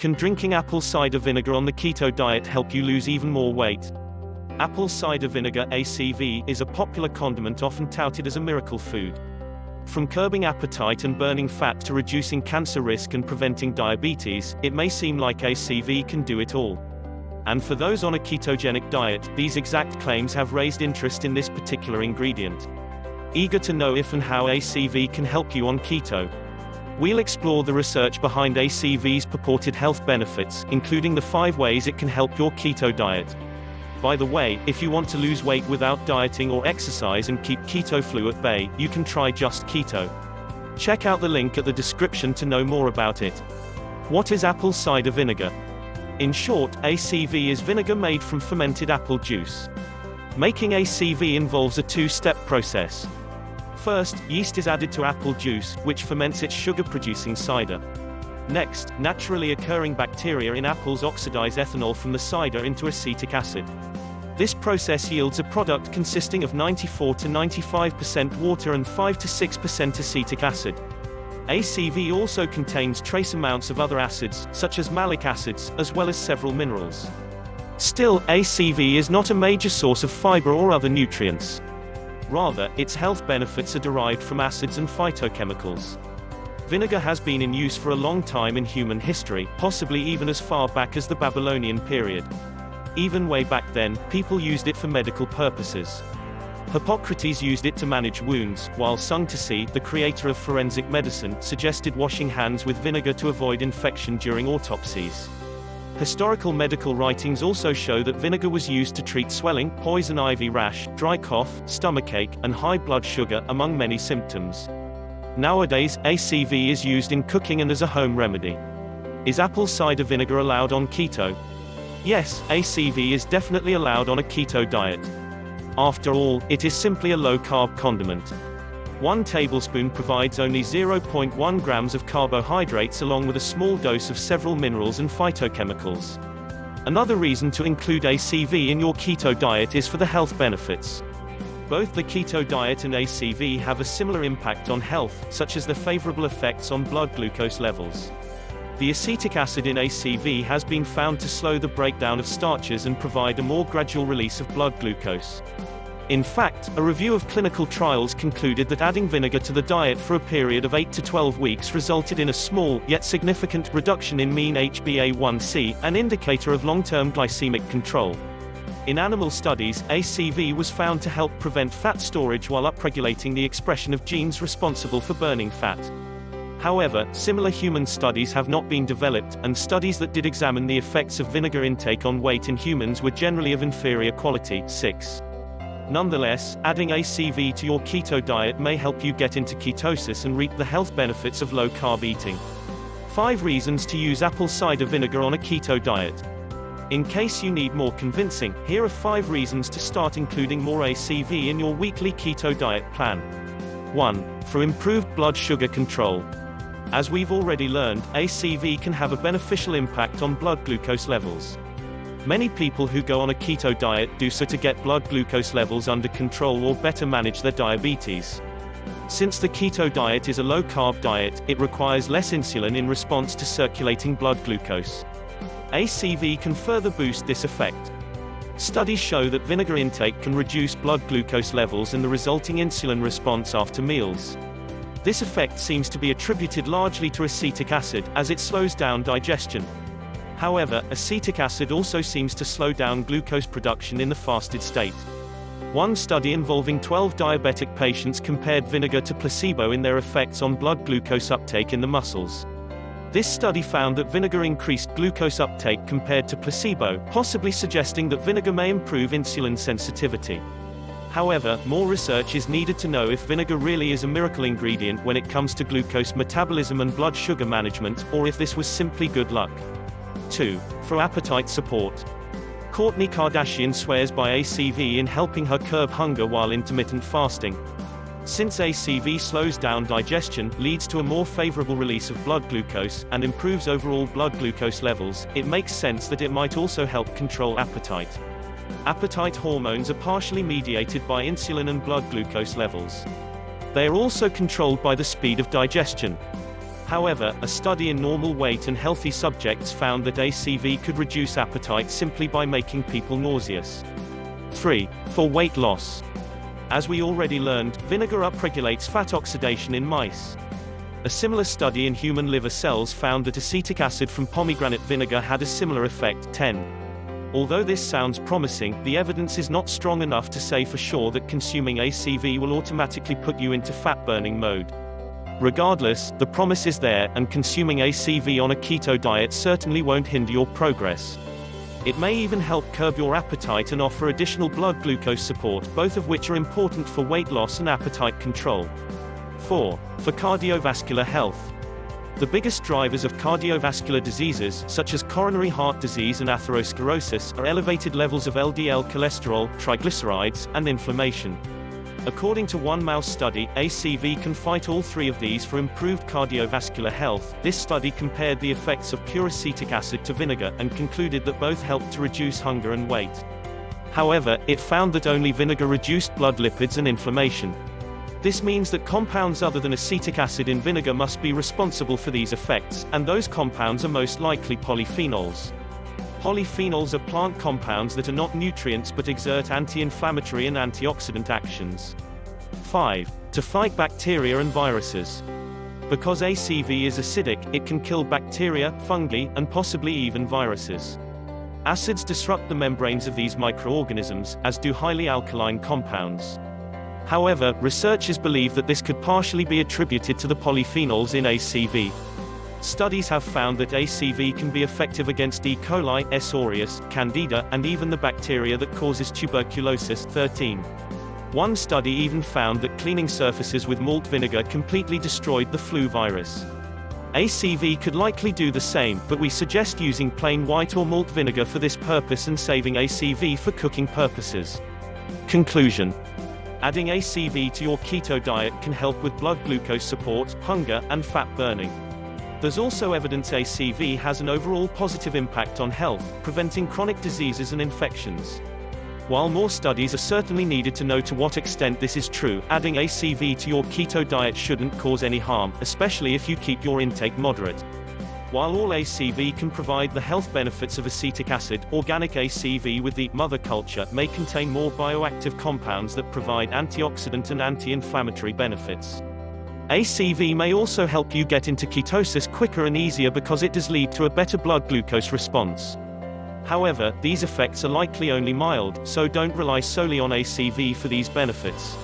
Can drinking apple cider vinegar on the keto diet help you lose even more weight? Apple cider vinegar (ACV) is a popular condiment often touted as a miracle food. From curbing appetite and burning fat to reducing cancer risk and preventing diabetes, it may seem like ACV can do it all. And for those on a ketogenic diet, these exact claims have raised interest in this particular ingredient. Eager to know if and how ACV can help you on keto? We'll explore the research behind ACV's purported health benefits, including the 5 ways it can help your keto diet. By the way, if you want to lose weight without dieting or exercise and keep keto flu at bay, you can try Just Keto. Check out the link at the description to know more about it. What is apple cider vinegar? In short, ACV is vinegar made from fermented apple juice. Making ACV involves a 2-step process. First, yeast is added to apple juice, which ferments its sugar-producing cider. Next, naturally occurring bacteria in apples oxidize ethanol from the cider into acetic acid. This process yields a product consisting of 94 to 95% water and 5 to 6% acetic acid. ACV also contains trace amounts of other acids, such as malic acids, as well as several minerals. Still, ACV is not a major source of fiber or other nutrients. Rather, its health benefits are derived from acids and phytochemicals. Vinegar has been in use for a long time in human history, possibly even as far back as the Babylonian period. Even way back then, people used it for medical purposes. Hippocrates used it to manage wounds, while Sun Tzu, the creator of forensic medicine, suggested washing hands with vinegar to avoid infection during autopsies. Historical medical writings also show that vinegar was used to treat swelling, poison ivy rash, dry cough, stomachache, and high blood sugar, among many symptoms. Nowadays, ACV is used in cooking and as a home remedy. Is apple cider vinegar allowed on keto? Yes, ACV is definitely allowed on a keto diet. After all, it is simply a low-carb condiment. 1 tablespoon provides only 0.1 grams of carbohydrates along with a small dose of several minerals and phytochemicals. Another reason to include ACV in your keto diet is for the health benefits. Both the keto diet and ACV have a similar impact on health, such as the favorable effects on blood glucose levels. The acetic acid in ACV has been found to slow the breakdown of starches and provide a more gradual release of blood glucose. In fact, a review of clinical trials concluded that adding vinegar to the diet for a period of 8 to 12 weeks resulted in a small, yet significant, reduction in mean HbA1c, an indicator of long-term glycemic control. In animal studies, ACV was found to help prevent fat storage while upregulating the expression of genes responsible for burning fat. However, similar human studies have not been developed, and studies that did examine the effects of vinegar intake on weight in humans were generally of inferior quality. 6. Nonetheless, adding ACV to your keto diet may help you get into ketosis and reap the health benefits of low-carb eating. 5 reasons to use apple cider vinegar on a keto diet. In case you need more convincing, here are 5 reasons to start including more ACV in your weekly keto diet plan. 1. For improved blood sugar control. As we've already learned, ACV can have a beneficial impact on blood glucose levels. Many people who go on a keto diet do so to get blood glucose levels under control or better manage their diabetes. Since the keto diet is a low-carb diet, it requires less insulin in response to circulating blood glucose. ACV can further boost this effect. Studies show that vinegar intake can reduce blood glucose levels and the resulting insulin response after meals. This effect seems to be attributed largely to acetic acid, as it slows down digestion. However, acetic acid also seems to slow down glucose production in the fasted state. One study involving 12 diabetic patients compared vinegar to placebo in their effects on blood glucose uptake in the muscles. This study found that vinegar increased glucose uptake compared to placebo, possibly suggesting that vinegar may improve insulin sensitivity. However, more research is needed to know if vinegar really is a miracle ingredient when it comes to glucose metabolism and blood sugar management, or if this was simply good luck. 2. For appetite support. Kourtney Kardashian swears by ACV in helping her curb hunger while intermittent fasting. Since ACV slows down digestion, leads to a more favorable release of blood glucose, and improves overall blood glucose levels, it makes sense that it might also help control appetite. Appetite hormones are partially mediated by insulin and blood glucose levels. They are also controlled by the speed of digestion. However, a study in normal weight and healthy subjects found that ACV could reduce appetite simply by making people nauseous. 3. For weight loss. As we already learned, vinegar upregulates fat oxidation in mice. A similar study in human liver cells found that acetic acid from pomegranate vinegar had a similar effect. 10. Although this sounds promising, the evidence is not strong enough to say for sure that consuming ACV will automatically put you into fat-burning mode. Regardless, the promise is there, and consuming ACV on a keto diet certainly won't hinder your progress. It may even help curb your appetite and offer additional blood glucose support, both of which are important for weight loss and appetite control. 4. For cardiovascular health. The biggest drivers of cardiovascular diseases, such as coronary heart disease and atherosclerosis, are elevated levels of LDL cholesterol, triglycerides, and inflammation. According to one mouse study, ACV can fight all three of these for improved cardiovascular health. This study compared the effects of pure acetic acid to vinegar, and concluded that both helped to reduce hunger and weight. However, it found that only vinegar reduced blood lipids and inflammation. This means that compounds other than acetic acid in vinegar must be responsible for these effects, and those compounds are most likely polyphenols. Polyphenols are plant compounds that are not nutrients but exert anti-inflammatory and antioxidant actions. 5. To fight bacteria and viruses. Because ACV is acidic, it can kill bacteria, fungi, and possibly even viruses. Acids disrupt the membranes of these microorganisms, as do highly alkaline compounds. However, researchers believe that this could partially be attributed to the polyphenols in ACV. Studies have found that ACV can be effective against E. coli, S. aureus, Candida, and even the bacteria that causes tuberculosis. 13. One study even found that cleaning surfaces with malt vinegar completely destroyed the flu virus. ACV could likely do the same, but we suggest using plain white or malt vinegar for this purpose and saving ACV for cooking purposes. Conclusion. Adding ACV to your keto diet can help with blood glucose support, hunger, and fat burning. There's also evidence ACV has an overall positive impact on health, preventing chronic diseases and infections. While more studies are certainly needed to know to what extent this is true, adding ACV to your keto diet shouldn't cause any harm, especially if you keep your intake moderate. While all ACV can provide the health benefits of acetic acid, organic ACV with the mother culture may contain more bioactive compounds that provide antioxidant and anti-inflammatory benefits. ACV may also help you get into ketosis quicker and easier because it does lead to a better blood glucose response. However, these effects are likely only mild, so don't rely solely on ACV for these benefits.